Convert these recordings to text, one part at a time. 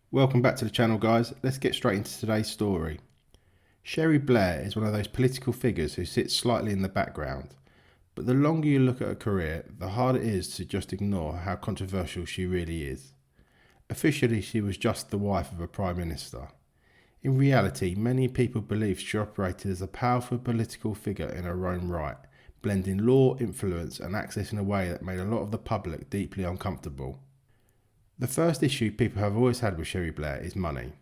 Welcome back to the channel, guys. Let's get straight into today's story. Cherie Blair is one of those political figures who sits slightly in the background, but the longer you look at her career, the harder it is to just ignore how controversial she really is. Officially, she was just the wife of a Prime Minister. In reality, many people believe she operated as a powerful political figure in her own right, blending law, influence and access in a way that made a lot of the public deeply uncomfortable. The first issue people have always had with Cherie Blair is money.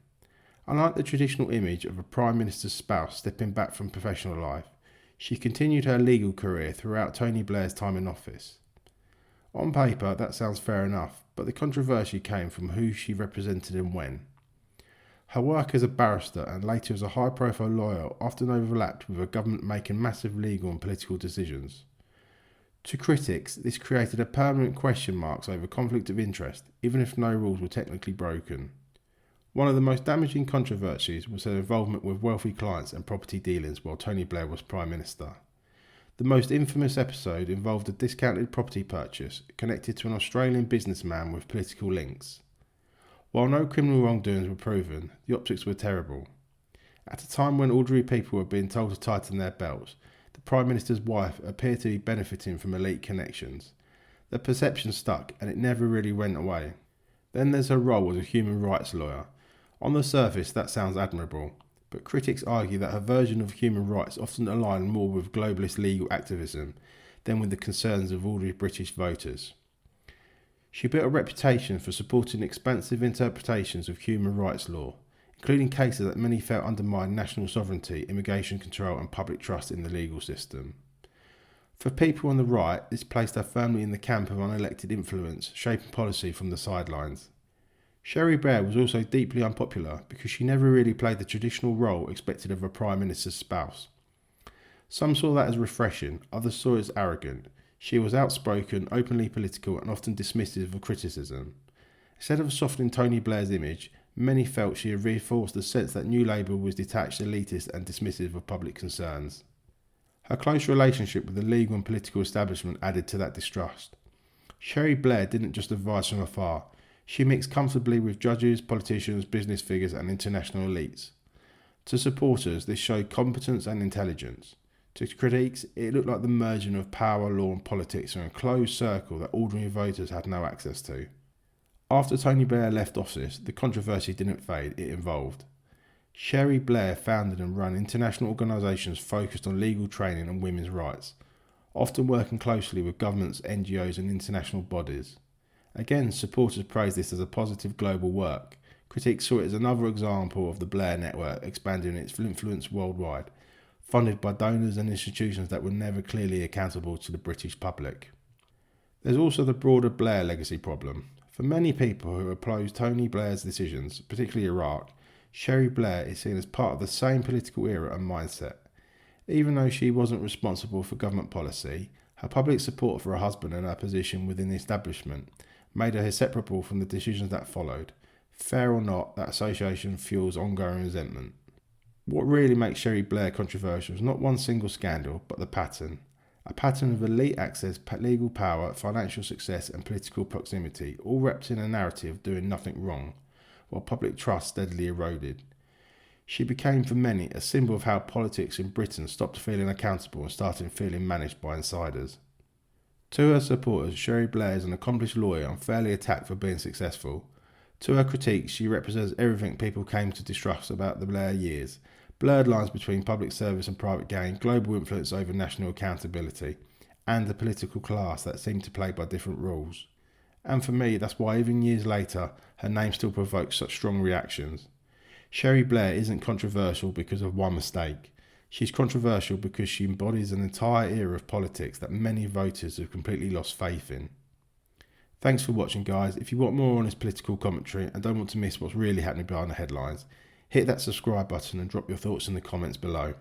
Unlike the traditional image of a Prime Minister's spouse stepping back from professional life, she continued her legal career throughout Tony Blair's time in office. On paper, that sounds fair enough, but the controversy came from who she represented and when. Her work as a barrister and later as a high-profile lawyer often overlapped with a government making massive legal and political decisions. To critics, this created a permanent question marks over conflict of interest, even if no rules were technically broken. One of the most damaging controversies was her involvement with wealthy clients and property dealings while Tony Blair was Prime Minister. The most infamous episode involved a discounted property purchase connected to an Australian businessman with political links. While no criminal wrongdoings were proven, the optics were terrible. At a time when ordinary people were being told to tighten their belts, the Prime Minister's wife appeared to be benefiting from elite connections. The perception stuck and it never really went away. Then there's her role as a human rights lawyer. On the surface that sounds admirable, but critics argue that her version of human rights often aligned more with globalist legal activism than with the concerns of ordinary British voters. She built a reputation for supporting expansive interpretations of human rights law, including cases that many felt undermined national sovereignty, immigration control and public trust in the legal system. For people on the right, this placed her firmly in the camp of unelected influence, shaping policy from the sidelines. Cherie Blair was also deeply unpopular because she never really played the traditional role expected of a Prime Minister's spouse. Some saw that as refreshing, others saw it as arrogant. She was outspoken, openly political and often dismissive of criticism. Instead of softening Tony Blair's image, many felt she had reinforced the sense that New Labour was detached, elitist and dismissive of public concerns. Her close relationship with the legal and political establishment added to that distrust. Cherie Blair didn't just advise from afar, she mixed comfortably with judges, politicians, business figures and international elites. To supporters, this showed competence and intelligence. To critics, it looked like the merging of power, law and politics in a closed circle that ordinary voters had no access to. After Tony Blair left office, the controversy didn't fade, it evolved. Cherie Blair founded and ran international organisations focused on legal training and women's rights, often working closely with governments, NGOs and international bodies. Again, supporters praised this as a positive global work. Critics saw it as another example of the Blair network expanding its influence worldwide, funded by donors and institutions that were never clearly accountable to the British public. There's also the broader Blair legacy problem. For many people who oppose Tony Blair's decisions, particularly Iraq, Cherie Blair is seen as part of the same political era and mindset. Even though she wasn't responsible for government policy, her public support for her husband and her position within the establishment made her inseparable from the decisions that followed. Fair or not, that association fuels ongoing resentment. What really makes Cherie Blair controversial is not one single scandal, but the pattern. A pattern of elite access, legal power, financial success and political proximity, all wrapped in a narrative of doing nothing wrong, while public trust steadily eroded. She became for many a symbol of how politics in Britain stopped feeling accountable and started feeling managed by insiders. To her supporters, Cherie Blair is an accomplished lawyer unfairly attacked for being successful. To her critiques, she represents everything people came to distrust about the Blair years: blurred lines between public service and private gain, global influence over national accountability, and a political class that seemed to play by different rules. And for me, that's why even years later, her name still provokes such strong reactions. Cherie Blair isn't controversial because of one mistake. She's controversial because she embodies an entire era of politics that many voters have completely lost faith in. Thanks for watching, guys. If you want more honest political commentary and don't want to miss what's really happening behind the headlines, hit that subscribe button and drop your thoughts in the comments below.